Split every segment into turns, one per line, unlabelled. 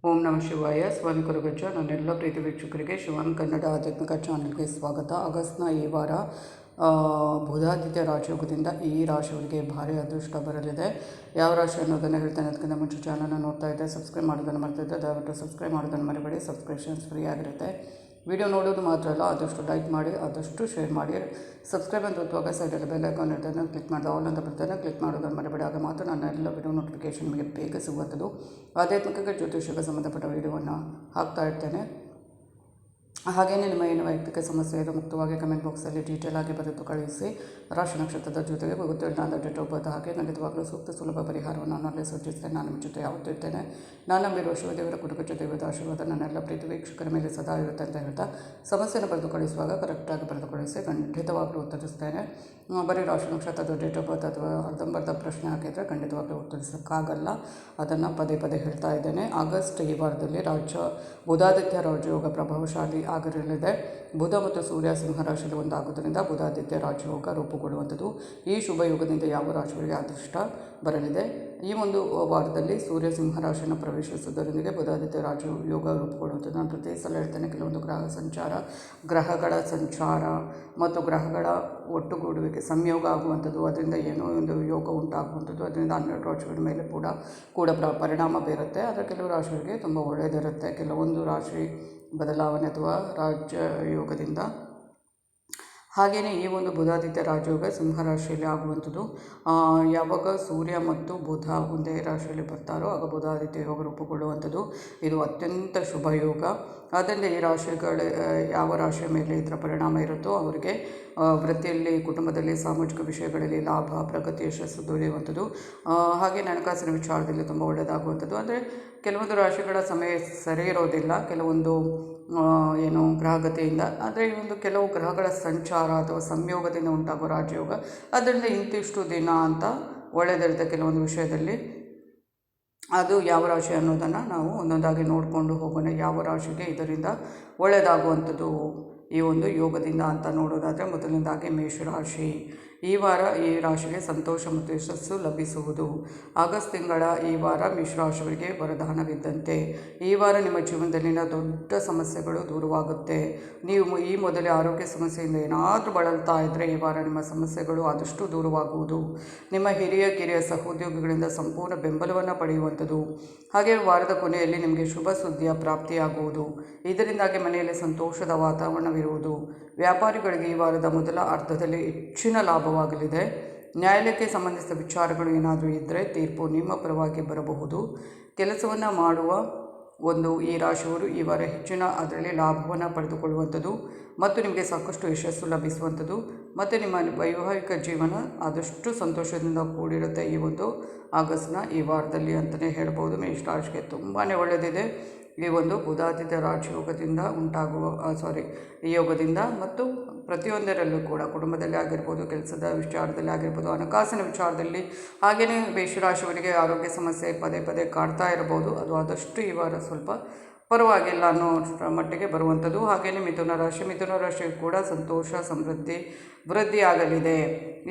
ಓಂ ನಮಃ ಶಿವಾಯ. ಸ್ವಾಮಿ ಕುರುಗಜ್ಜ. ನನ್ನೆಲ್ಲ ಪ್ರೀತಿ ವೀಕ್ಷಕರಿಗೆ ಶಿವಾನ್ ಕನ್ನಡ ಆಧ್ಯಾತ್ಮಿಕ ಚಾನಲ್ಗೆ ಸ್ವಾಗತ. ಆಗಸ್ಟ್ನ ಈ ವಾರ ಬುಧಾದಿತ್ಯ ರಾಶಿಯೋಗದಿಂದ ಈ ರಾಶಿಯವರಿಗೆ ಭಾರಿ ಅದೃಷ್ಟ ಬರಲಿದೆ. ಯಾವ ರಾಶಿ ಅನ್ನೋದನ್ನು ಹೇಳ್ತೇನೆ. ಅದಕ್ಕಿಂತ ಮುಂಚೆ ಚಾನಲ್ನ ನೋಡ್ತಾ ಇದ್ದೆ, ಸಬ್ಸ್ಕ್ರೈಬ್ ಮಾಡೋದನ್ನು ಮರ್ತಿದ್ದೆ, ದಯವಿಟ್ಟು ಸಬ್ಸ್ಕ್ರೈಬ್ ಮಾಡೋದನ್ನು ಮರಿಬೇಡಿ. ಸಬ್ಸ್ಕ್ರಿಪ್ಷನ್ಸ್ ಫ್ರೀ ಆಗಿರುತ್ತೆ. ವಿಡಿಯೋ ನೋಡೋದು ಮಾತ್ರ ಅಲ್ಲ, ಆದಷ್ಟು ಲೈಕ್ ಮಾಡಿ, ಆದಷ್ಟು ಶೇರ್ ಮಾಡಿ. ಸಬ್ಸ್ಕ್ರೈಬ್ ಅಂತ ಒತ್ತುವಾಗ ಸೈಡಲ್ಲಿ ಬೆಲ್ ಐಕಾನ್ ಇರ್ತದೆ, ಕ್ಲಿಕ್ ಮಾಡಿದ ಆಲ್ ಅಂತ ಬರ್ತದೆ, ಕ್ಲಿಕ್ ಮಾಡೋದನ್ನು ಮರಿಬೇಡಿ. ಆಗ ಮಾತ್ರ ನನ್ನ ಎಲ್ಲ ವಿಡಿಯೋ ನೋಟಿಫಿಕೇಷನ್ ನಿಮಗೆ ಬೇಗ ಸಿಗುವಂಥದ್ದು. ಆಧ್ಯಾತ್ಮಿಕ ಜ್ಯೋತಿಷ್ಯಕ್ಕೆ ಸಂಬಂಧಪಟ್ಟ ವಿಡಿಯೋವನ್ನು ಹಾಕ್ತಾ ಇರ್ತೇನೆ. ಹಾಗೆಯೇ ನಿಮ್ಮ ಏನು ವೈಯಕ್ತಿಕ ಸಮಸ್ಯೆ ಇದೆ ಮುಕ್ತವಾಗಿ ಕಮೆಂಟ್ ಬಾಕ್ಸಲ್ಲಿ ಡೀಟೇಲ್ ಆಗಿ ಬರೆದು ಕಳುಹಿಸಿ. ರಾಶಿ ನಕ್ಷತ್ರದ ಜೊತೆಗೆ ಗೊತ್ತಿಲ್ಲ ಡೇಟ್ ಆಫ್ ಬರ್ತ್ ಹಾಗೆ ಖಂಡಿತವಾಗಲೂ ಸೂಕ್ತ ಸುಲಭ ಪರಿಹಾರವನ್ನು ನಾನೇ ಸೂಚಿಸ್ತೇನೆ. ನಾನು ನಿಮ್ಮ ಜೊತೆ ಯಾವತ್ತೂ ಇರ್ತೇನೆ. ನಾನು ನಂಬಿರುವ ಶಿವದೇವರ ಕುಟುಂಬ ದೇವದ ಆಶೀರ್ವಾದ ನನ್ನೆಲ್ಲ ಪ್ರೀತಿ ವೀಕ್ಷಕರ ಮೇಲೆ ಸದಾ ಇರುತ್ತೆ ಅಂತ ಹೇಳ್ತಾ ಸಮಸ್ಯೆಯನ್ನು ಬರೆದು ಕಳಿಸುವಾಗ ಕರೆಕ್ಟಾಗಿ ಬರೆದು ಕಳಿಸಿ, ಖಂಡಿತವಾಗಲೂ ಉತ್ತರಿಸ್ತೇನೆ. ಬರೀ ರಾಶಿ ನಕ್ಷತ್ರದ ಡೇಟ್ ಆಫ್ ಬರ್ತ್ ಅಥವಾ ಅರ್ಧಂಬರ್ಧ ಪ್ರಶ್ನೆ ಹಾಕಿದರೆ ಖಂಡಿತವಾಗಲೂ ಉತ್ತರಿಸೋಕ್ಕಾಗಲ್ಲ. ಅದನ್ನು ಪದೇ ಪದೇ ಹೇಳ್ತಾ ಇದ್ದೇನೆ. ಆಗಸ್ಟ್ ಈ ವಾರದಲ್ಲಿ ಬುಧಾದಿತ್ಯ ರಾಜಯೋಗ ಪ್ರಭಾವಶಾಲಿ ಆಗಿರಲಿದೆ. ಬುಧ ಮತ್ತು ಸೂರ್ಯ ಸಿಂಹರಾಶಿಯಲ್ಲಿ ಒಂದಾಗುವುದರಿಂದ ಬುಧಾದಿತ್ಯ ರಾಜಯೋಗ ರೂಪುಗೊಳ್ಳುವಂಥದ್ದು. ಈ ಶುಭ ಯೋಗದಿಂದ ಯಾವ ರಾಶಿಯವರಿಗೆ ಅದೃಷ್ಟ ಬರಲಿದೆ. ಈ ಒಂದು ವಾರದಲ್ಲಿ ಸೂರ್ಯ ಸಿಂಹರಾಶಿಯನ್ನು ಪ್ರವೇಶಿಸುವುದರೊಂದಿಗೆ ಬುಧಾದಿತ್ಯ ರಾಜಯೋಗ ರೂಪುಗೊಳ್ಳುವಂಥದ್ದು. ನಾನು ಪ್ರತಿ ಸಲ ಹೇಳ್ತೇನೆ, ಕೆಲವೊಂದು ಗ್ರಹಗಳ ಸಂಚಾರ ಮತ್ತು ಗ್ರಹಗಳ ಒಟ್ಟುಗೂಡುವಿಕೆ ಸಂಯೋಗ ಆಗುವಂಥದ್ದು, ಅದರಿಂದ ಏನೋ ಒಂದು ಯೋಗ ಉಂಟಾಗುವಂಥದ್ದು, ಅದರಿಂದ 12 ರಾಶಿಗಳ ಮೇಲೆ ಕೂಡ ಪರಿಣಾಮ ಬೀರುತ್ತೆ. ಆದರೆ ಕೆಲವು ರಾಶಿಗಳಿಗೆ ತುಂಬ ಒಳ್ಳೆಯದಿರುತ್ತೆ. ಕೆಲವೊಂದು ರಾಶಿ ಬದಲಾವಣೆ ಅಥವಾ ರಾಜಯೋಗದಿಂದ. ಹಾಗೆಯೇ ಈ ಒಂದು ಬುಧಾದಿತ್ಯ ರಾಜಯೋಗ ಸಿಂಹರಾಶಿಯಲ್ಲಿ ಆಗುವಂಥದ್ದು. ಯಾವಾಗ ಸೂರ್ಯ ಮತ್ತು ಬುಧ ಒಂದೇ ರಾಶಿಯಲ್ಲಿ ಬರ್ತಾರೋ ಆಗ ಬುಧಾದಿತ್ಯ ಯೋಗ ರೂಪುಗೊಳ್ಳುವಂಥದ್ದು. ಇದು ಅತ್ಯಂತ ಶುಭ ಯೋಗ. ಆದ್ದರಿಂದ ಈ ರಾಶಿಗಳು ಯಾವ ರಾಶಿಯ ಮೇಲೆ ಇದರ ಪರಿಣಾಮ ಇರುತ್ತೋ ಅವರಿಗೆ ವೃತ್ತಿಯಲ್ಲಿ, ಕುಟುಂಬದಲ್ಲಿ, ಸಾಮಾಜಿಕ ವಿಷಯಗಳಲ್ಲಿ ಲಾಭ, ಪ್ರಗತಿ, ಯಶಸ್ಸು ದೊರೆಯುವಂಥದ್ದು. ಹಾಗೆ ಹಣಕಾಸಿನ ವಿಚಾರದಲ್ಲಿ ತುಂಬ ಒಳ್ಳೆಯದಾಗುವಂಥದ್ದು. ಅಂದರೆ ಕೆಲವೊಂದು ರಾಶಿಗಳ ಸಮಯ ಸರಿ ಇರೋದಿಲ್ಲ, ಕೆಲವೊಂದು ಗ್ರಹಗತಿಯಿಂದ. ಆದರೆ ಈ ಒಂದು ಕೆಲವು ಗ್ರಹಗಳ ಸಂಚಾರ ಅಥವಾ ಸಂಯೋಗದಿಂದ ಉಂಟಾಗುವ ರಾಜಯೋಗ, ಅದರಿಂದ ಇಂತಿಷ್ಟು ದಿನ ಅಂತ ಒಳ್ಳೆಯದಿರುತ್ತೆ ಕೆಲವೊಂದು ವಿಷಯದಲ್ಲಿ. ಅದು ಯಾವ ರಾಶಿ ಅನ್ನೋದನ್ನು ನಾವು ಒಂದೊಂದಾಗಿ ನೋಡಿಕೊಂಡು ಹೋಗೋಣ. ಯಾವ ರಾಶಿಗೆ ಇದರಿಂದ ಒಳ್ಳೆಯದಾಗುವಂಥದ್ದು ಈ ಒಂದು ಯೋಗದಿಂದ ಅಂತ ನೋಡೋದಾದರೆ, ಮೊದಲನೇದಾಗಿ ಮೇಷರಾಶಿ. ಈ ವಾರ ಈ ರಾಶಿಗೆ ಸಂತೋಷ ಮತ್ತು ಯಶಸ್ಸು ಲಭಿಸುವುದು. ಆಗಸ್ಟ್ ತಿಂಗಳ ಈ ವಾರ ಮೇಷರಾಶಿಯವರಿಗೆ ವರದಾನವಿದ್ದಂತೆ. ಈ ವಾರ ನಿಮ್ಮ ಜೀವನದಲ್ಲಿನ ದೊಡ್ಡ ಸಮಸ್ಯೆಗಳು ದೂರವಾಗುತ್ತೆ. ನೀವು ಈ ಮೊದಲೇ ಆರೋಗ್ಯ ಸಮಸ್ಯೆಯಿಂದ ಏನಾದರೂ ಬಳಲ್ತಾ ಇದ್ದರೆ ಈ ವಾರ ನಿಮ್ಮ ಸಮಸ್ಯೆಗಳು ಆದಷ್ಟು ದೂರವಾಗುವುದು. ನಿಮ್ಮ ಕಿರಿಯ ಸಹೋದ್ಯೋಗಿಗಳಿಂದ ಸಂಪೂರ್ಣ ಬೆಂಬಲವನ್ನು ಪಡೆಯುವಂಥದ್ದು. ಹಾಗೆ ವಾರದ ಕೊನೆಯಲ್ಲಿ ನಿಮಗೆ ಶುಭ ಸುದ್ದಿಯ ಪ್ರಾಪ್ತಿಯಾಗುವುದು. ಇದರಿಂದಾಗಿ ಮನೆಯಲ್ಲಿ ಸಂತೋಷದ ವಾತಾವರಣವಿರುವುದು. ವ್ಯಾಪಾರಿಗಳಿಗೆ ಈ ವಾರದ ಮೊದಲ ಅರ್ಧದಲ್ಲಿ ಹೆಚ್ಚಿನ ಲಾಭವಾಗಲಿದೆ. ನ್ಯಾಯಾಲಯಕ್ಕೆ ಸಂಬಂಧಿಸಿದ ವಿಚಾರಗಳು ಏನಾದರೂ ಇದ್ದರೆ ತೀರ್ಪು ನಿಮ್ಮ ಪರವಾಗಿ ಬರಬಹುದು. ಕೆಲಸವನ್ನು ಮಾಡುವ ಈ ರಾಶಿಯವರು ಈ ವಾರ ಹೆಚ್ಚಿನ ಅದರಲ್ಲಿ ಲಾಭವನ್ನು ಪಡೆದುಕೊಳ್ಳುವಂಥದ್ದು ಮತ್ತು ನಿಮಗೆ ಸಾಕಷ್ಟು ಯಶಸ್ಸು ಲಭಿಸುವಂಥದ್ದು. ಮತ್ತು ನಿಮ್ಮ ವೈವಾಹಿಕ ಜೀವನ ಆದಷ್ಟು ಸಂತೋಷದಿಂದ ಕೂಡಿರುತ್ತೆ ಈ ಒಂದು ಆಗಸ್ಟ್ನ ಈ ವಾರದಲ್ಲಿ ಅಂತಲೇ ಹೇಳ್ಬೋದು. ಮೇಷರಾಶಿಗೆ ತುಂಬಾ ಒಳ್ಳೆಯದಿದೆ ಈ ಒಂದು ಬುಧಾದಿತ್ಯ ರಾಜಯೋಗದಿಂದ ಈ ಯೋಗದಿಂದ. ಮತ್ತು ಪ್ರತಿಯೊಂದರಲ್ಲೂ ಕೂಡ ಕುಟುಂಬದಲ್ಲಿ ಆಗಿರ್ಬೋದು, ಕೆಲಸದ ವಿಚಾರದಲ್ಲಿ ಆಗಿರ್ಬೋದು, ಹಣಕಾಸಿನ ವಿಚಾರದಲ್ಲಿ. ಹಾಗೆಯೇ ಮೇಷರಾಶಿಯವರಿಗೆ ಆರೋಗ್ಯ ಸಮಸ್ಯೆ ಪದೇ ಪದೇ ಕಾಡ್ತಾ ಇರಬಹುದು. ಅದು ಆದಷ್ಟು ಈ ವಾರ ಸ್ವಲ್ಪ ಪರವಾಗಿಲ್ಲ ಅನ್ನೋ ಮಟ್ಟಿಗೆ ಬರುವಂಥದ್ದು. ಹಾಗೆಯೇ ಮಿಥುನ ರಾಶಿಯು ಕೂಡ ಸಂತೋಷ, ಸಮೃದ್ಧಿ, ವೃದ್ಧಿ ಆಗಲಿದೆ.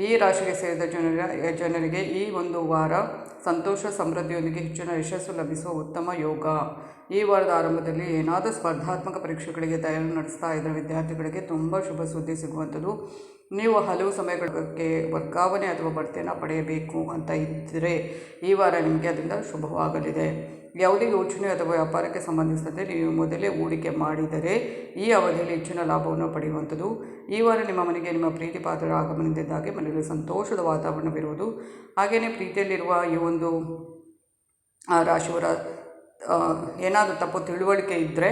ಈ ರಾಶಿಗೆ ಸೇರಿದ ಜನರಿಗೆ ಈ ಒಂದು ವಾರ ಸಂತೋಷ, ಸಮೃದ್ಧಿಯೊಂದಿಗೆ ಹೆಚ್ಚಿನ ಯಶಸ್ಸು ಲಭಿಸುವ ಉತ್ತಮ ಯೋಗ. ಈ ವಾರದ ಆರಂಭದಲ್ಲಿ ಏನಾದರೂ ಸ್ಪರ್ಧಾತ್ಮಕ ಪರೀಕ್ಷೆಗಳಿಗೆ ತಯಾರಿ ನಡೆಸ್ತಾ ಇದ್ದ ವಿದ್ಯಾರ್ಥಿಗಳಿಗೆ ತುಂಬ ಶುಭ ಸುದ್ದಿ ಸಿಗುವಂಥದ್ದು. ನೀವು ಹಲವು ಸಮಯಗಳಿಗೆ ವರ್ಗಾವಣೆ ಅಥವಾ ಬಡ್ತಿಯನ್ನು ಪಡೆಯಬೇಕು ಅಂತ ಇದ್ದರೆ ಈ ವಾರ ನಿಮಗೆ ಅದರಿಂದ ಶುಭವಾಗಲಿದೆ. ಯಾವುದೇ ಯೋಚನೆ ಅಥವಾ ವ್ಯಾಪಾರಕ್ಕೆ ಸಂಬಂಧಿಸಿದಂತೆ ನೀವು ಮೊದಲೇ ಹೂಡಿಕೆ ಮಾಡಿದರೆ ಈ ಅವಧಿಯಲ್ಲಿ ಹೆಚ್ಚಿನ ಲಾಭವನ್ನು ಪಡೆಯುವಂಥದ್ದು. ಈ ವಾರ ನಿಮ್ಮ ಮನೆಗೆ ನಿಮ್ಮ ಪ್ರೀತಿ ಪಾತ್ರರ ಆಗಮನದಿಂದಾಗಿ ಮನೆಯಲ್ಲಿ ಸಂತೋಷದ ವಾತಾವರಣವಿರುವುದು. ಹಾಗೆಯೇ ಪ್ರೀತಿಯಲ್ಲಿರುವ ಈ ಒಂದು ರಾಶಿಯವರ ಏನಾದರೂ ತಪ್ಪು ತಿಳುವಳಿಕೆ ಇದ್ದರೆ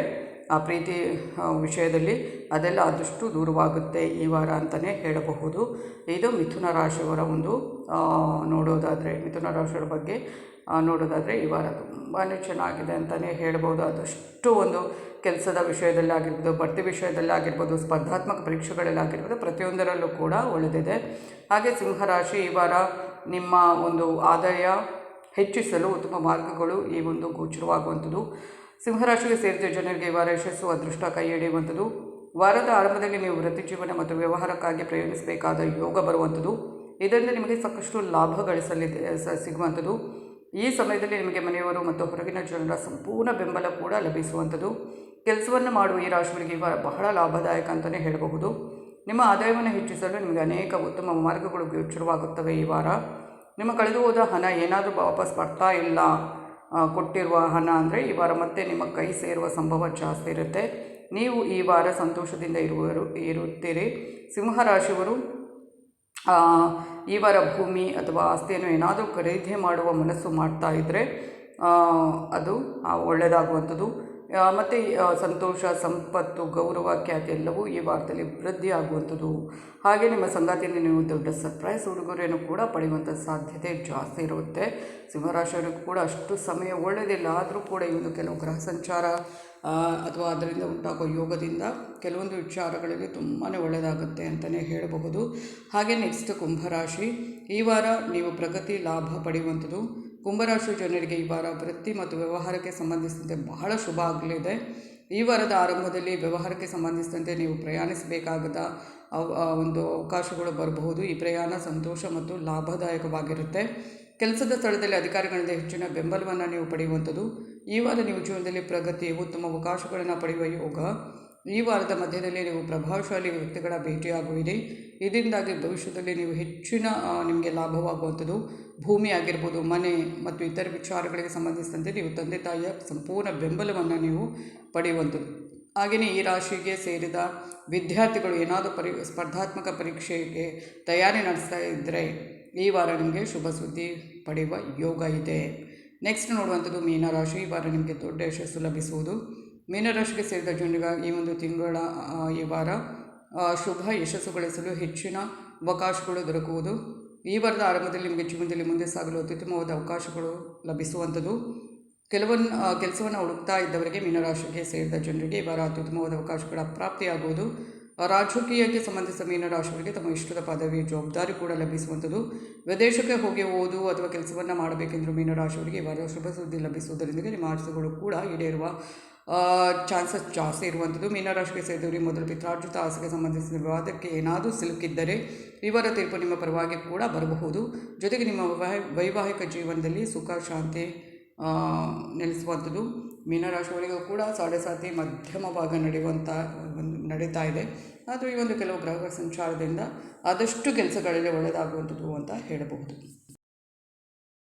ಆ ಪ್ರೀತಿ ವಿಷಯದಲ್ಲಿ ಅದೆಲ್ಲ ಆದಷ್ಟು ದೂರವಾಗುತ್ತೆ ಈ ವಾರ ಅಂತಲೇ ಹೇಳಬಹುದು. ಇದು ಮಿಥುನ ರಾಶಿಯವರ ಮಿಥುನ ರಾಶಿಯವರ ಬಗ್ಗೆ ನೋಡೋದಾದರೆ ಈ ವಾರ ತುಂಬಾ ಚೆನ್ನಾಗಿದೆ ಅಂತಲೇ ಹೇಳ್ಬೋದು. ಆದಷ್ಟು ಕೆಲಸದ ವಿಷಯದಲ್ಲಿ ಆಗಿರ್ಬೋದು, ಬಡ್ತಿ ವಿಷಯದಲ್ಲಿ ಆಗಿರ್ಬೋದು, ಸ್ಪರ್ಧಾತ್ಮಕ ಪರೀಕ್ಷೆಗಳಲ್ಲಿ ಆಗಿರ್ಬೋದು, ಪ್ರತಿಯೊಂದರಲ್ಲೂ ಕೂಡ ಒಳ್ಳೆದಿದೆ. ಹಾಗೆ ಸಿಂಹರಾಶಿ ಈ ವಾರ ನಿಮ್ಮ ಆದಾಯ ಹೆಚ್ಚಿಸಲು ಉತ್ತಮ ಮಾರ್ಗಗಳು ಈ ಗೋಚರವಾಗುವಂಥದ್ದು. ಸಿಂಹರಾಶಿಗೆ ಸೇರಿದ ಜನರಿಗೆ ಈ ವಾರ ಯಶಸ್ಸು, ಅದೃಷ್ಟ ಕೈ ಹಿಡಿಯುವಂಥದ್ದು. ವಾರದ ಆರಂಭದಲ್ಲಿ ನೀವು ವೃತ್ತಿ ಜೀವನ ಮತ್ತು ವ್ಯವಹಾರಕ್ಕಾಗಿ ಪ್ರಯಾಣಿಸಬೇಕಾದ ಯೋಗ ಬರುವಂಥದ್ದು. ಇದರಿಂದ ನಿಮಗೆ ಸಾಕಷ್ಟು ಲಾಭ ಸಿಗುವಂಥದ್ದು. ಈ ಸಮಯದಲ್ಲಿ ನಿಮಗೆ ಮನೆಯವರು ಮತ್ತು ಹೊರಗಿನ ಜನರ ಸಂಪೂರ್ಣ ಬೆಂಬಲ ಕೂಡ ಲಭಿಸುವಂಥದ್ದು. ಕೆಲಸವನ್ನು ಮಾಡುವ ಈ ರಾಶಿಯವರಿಗೆ ಈ ವಾರ ಬಹಳ ಲಾಭದಾಯಕ ಅಂತಲೇ ಹೇಳಬಹುದು. ನಿಮ್ಮ ಆದಾಯವನ್ನು ಹೆಚ್ಚಿಸಲು ನಿಮಗೆ ಅನೇಕ ಉತ್ತಮ ಮಾರ್ಗಗಳು ಗೋಚರವಾಗುತ್ತವೆ. ಈ ವಾರ ನಿಮ್ಮ ಕಳೆದು ಹೋದ ಹಣ ಏನಾದರೂ ವಾಪಸ್ ಬರ್ತಾ ಇಲ್ಲ, ಕೊಟ್ಟಿರುವ ಹಣ ಅಂದರೆ ಈ ವಾರ ಮತ್ತೆ ನಿಮ್ಮ ಕೈ ಸೇರುವ ಸಂಭವ ಜಾಸ್ತಿ ಇರುತ್ತೆ. ನೀವು ಈ ವಾರ ಸಂತೋಷದಿಂದ ಇರುತ್ತೀರಿ. ಸಿಂಹರಾಶಿಯವರು ಈ ವಾರ ಭೂಮಿ ಅಥವಾ ಆಸ್ತಿಯನ್ನು ಏನಾದರೂ ಖರೀದಿ ಮಾಡುವ ಮನಸ್ಸು ಮಾಡ್ತಾ ಇದ್ದರೆ ಅದು ಒಳ್ಳೆಯದಾಗುವಂಥದ್ದು. ಮತ್ತು ಸಂತೋಷ, ಸಂಪತ್ತು, ಗೌರವ, ಖ್ಯಾತಿ ಎಲ್ಲವೂ ಈ ವಾರದಲ್ಲಿ ವೃದ್ಧಿ ಆಗುವಂಥದ್ದು. ಹಾಗೆ ನಿಮ್ಮ ಸಂಗಾತಿಯಿಂದ ನೀವು ದೊಡ್ಡ ಸರ್ಪ್ರೈಸ್ ಉಡುಗೊರೆಯನ್ನು ಕೂಡ ಪಡೆಯುವಂಥ ಸಾಧ್ಯತೆ ಜಾಸ್ತಿ ಇರುತ್ತೆ. ಸಿಂಹರಾಶಿಯವರಿಗೂ ಕೂಡ ಅಷ್ಟು ಸಮಯ ಒಳ್ಳೆಯದಿಲ್ಲ, ಆದರೂ ಕೂಡ ಈ ಒಂದು ಕೆಲವು ಗ್ರಹ ಸಂಚಾರ ಅಥವಾ ಅದರಿಂದ ಉಂಟಾಗುವ ಯೋಗದಿಂದ ಕೆಲವೊಂದು ವಿಚಾರಗಳಲ್ಲಿ ತುಂಬಾ ಒಳ್ಳೆಯದಾಗುತ್ತೆ ಅಂತಲೇ ಹೇಳಬಹುದು. ಹಾಗೆ ನೆಕ್ಸ್ಟ್ ಕುಂಭರಾಶಿ. ಈ ವಾರ ನೀವು ಪ್ರಗತಿ, ಲಾಭ ಪಡೆಯುವಂಥದ್ದು. ಕುಂಭರಾಶಿ ಜನರಿಗೆ ಈ ವಾರ ವೃತ್ತಿ ಮತ್ತು ವ್ಯವಹಾರಕ್ಕೆ ಸಂಬಂಧಿಸಿದಂತೆ ಬಹಳ ಶುಭ ಆಗಲಿದೆ. ಈ ವಾರದ ಆರಂಭದಲ್ಲಿ ವ್ಯವಹಾರಕ್ಕೆ ಸಂಬಂಧಿಸಿದಂತೆ ನೀವು ಪ್ರಯಾಣಿಸಬೇಕಾದ ಒಂದು ಅವಕಾಶಗಳು ಬರಬಹುದು. ಈ ಪ್ರಯಾಣ ಸಂತೋಷ ಮತ್ತು ಲಾಭದಾಯಕವಾಗಿರುತ್ತೆ. ಕೆಲಸದ ಸ್ಥಳದಲ್ಲಿ ಅಧಿಕಾರಿಗಳಿಂದ ಹೆಚ್ಚಿನ ಬೆಂಬಲವನ್ನು ನೀವು ಪಡೆಯುವಂಥದ್ದು. ಈ ವಾರ ನೀವು ಜೀವನದಲ್ಲಿ ಪ್ರಗತಿ, ಉತ್ತಮ ಅವಕಾಶಗಳನ್ನು ಪಡೆಯುವ ಯೋಗ. ಈ ವಾರದ ಮಧ್ಯದಲ್ಲಿ ನೀವು ಪ್ರಭಾವಶಾಲಿ ವ್ಯಕ್ತಿಗಳ ಭೇಟಿಯಾಗುವಿರಿ. ಇದರಿಂದಾಗಿ ಭವಿಷ್ಯದಲ್ಲಿ ನೀವು ಹೆಚ್ಚಿನ ನಿಮಗೆ ಲಾಭವಾಗುವಂಥದ್ದು. ಭೂಮಿ ಆಗಿರ್ಬೋದು, ಮನೆ ಮತ್ತು ಇತರ ವಿಚಾರಗಳಿಗೆ ಸಂಬಂಧಿಸಿದಂತೆ ನೀವು ತಂದೆ ತಾಯಿಯ ಸಂಪೂರ್ಣ ಬೆಂಬಲವನ್ನು ನೀವು ಪಡೆಯುವಂಥದ್ದು. ಹಾಗೆಯೇ ಈ ರಾಶಿಗೆ ಸೇರಿದ ವಿದ್ಯಾರ್ಥಿಗಳು ಏನಾದರೂ ಸ್ಪರ್ಧಾತ್ಮಕ ಪರೀಕ್ಷೆಗೆ ತಯಾರಿ ನಡೆಸ್ತಾ ಇದ್ದರೆ ಈ ವಾರ ನಿಮಗೆ ಶುಭ ಸುದ್ದಿ ಪಡೆಯುವ ಯೋಗ ಇದೆ. ನೆಕ್ಸ್ಟ್ ನೋಡುವಂಥದ್ದು ಮೀನರಾಶಿ. ಈ ವಾರ ನಿಮಗೆ ದೊಡ್ಡ ಯಶಸ್ಸು ಲಭಿಸುವುದು. ಮೀನರಾಶಿಗೆ ಸೇರಿದ ಜನರಿಗೆ ಈ ಒಂದು ತಿಂಗಳ ಈ ವಾರ ಶುಭ ಯಶಸ್ಸು ಗಳಿಸಲು ಹೆಚ್ಚಿನ ಅವಕಾಶಗಳು ದೊರಕುವುದು. ಈ ವಾರದ ಆರಂಭದಲ್ಲಿ ನಿಮಗೆ ಜೀವನದಲ್ಲಿ ಮುಂದೆ ಸಾಗಲು ಅತ್ಯುತ್ತಮವಾದ ಅವಕಾಶಗಳು ಲಭಿಸುವಂಥದ್ದು. ಕೆಲಸವನ್ನು ಹುಡುಕ್ತಾ ಇದ್ದವರಿಗೆ, ಮೀನರಾಶಿಗೆ ಸೇರಿದ ಜನರಿಗೆ ಈ ವಾರ ಅತ್ಯುತ್ತಮವಾದ ಅವಕಾಶಗಳ ಪ್ರಾಪ್ತಿಯಾಗುವುದು. ರಾಜಕೀಯಕ್ಕೆ ಸಂಬಂಧಿಸಿದ ಮೀನರಾಶಿಯವರಿಗೆ ತಮ್ಮ ಇಷ್ಟದ ಪದವಿ, ಜವಾಬ್ದಾರಿ ಕೂಡ ಲಭಿಸುವಂಥದ್ದು. ವಿದೇಶಕ್ಕೆ ಹೋಗಿ ಓದು ಅಥವಾ ಕೆಲಸವನ್ನು ಮಾಡಬೇಕೆಂದರೂ ಮೀನರಾಶಿಯವರಿಗೆ ಈ ವಾರ ಶುಭ ಸುದ್ದಿ ಲಭಿಸುವುದರಿಂದ ನಿಮ್ಮ ಆಸೆಗಳು ಕೂಡ ಈಡೇರುವ ಚಾನ್ಸಸ್ ಜಾಸ್ತಿ ಇರುವಂಥದ್ದು. ಮೀನರಾಶಿಗೆ ಸೇರಿದವರಿಗೆ ಮೊದಲು ಪಿತ್ರಾರ್ಜಿತ ಆಸೆಗೆ ಸಂಬಂಧಿಸಿದ ವಿವಾದಕ್ಕೆ ಏನಾದರೂ ಸಿಲುಕಿದ್ದರೆ ಈ ವಾರ ತೀರ್ಪು ನಿಮ್ಮ ಪರವಾಗಿ ಕೂಡ ಬರಬಹುದು. ಜೊತೆಗೆ ನಿಮ್ಮ ವೈವಾಹಿಕ ಜೀವನದಲ್ಲಿ ಸುಖ, ಶಾಂತಿ ನೆಲೆಸುವಂಥದ್ದು. ಮೀನರಾಶಿಯವರಿಗೂ ಕೂಡ ಸಾತಿ ಮಧ್ಯಮ ಭಾಗ ನಡೀತಾ ಇದೆ. ಆದರೂ ಈ ಒಂದು ಕೆಲವು ಗ್ರಹ ಸಂಚಾರದಿಂದ ಆದಷ್ಟು ಕೆಲಸಗಳಲ್ಲಿ ಒಳ್ಳೆಯದಾಗುವಂಥದ್ದು ಅಂತ ಹೇಳಬಹುದು.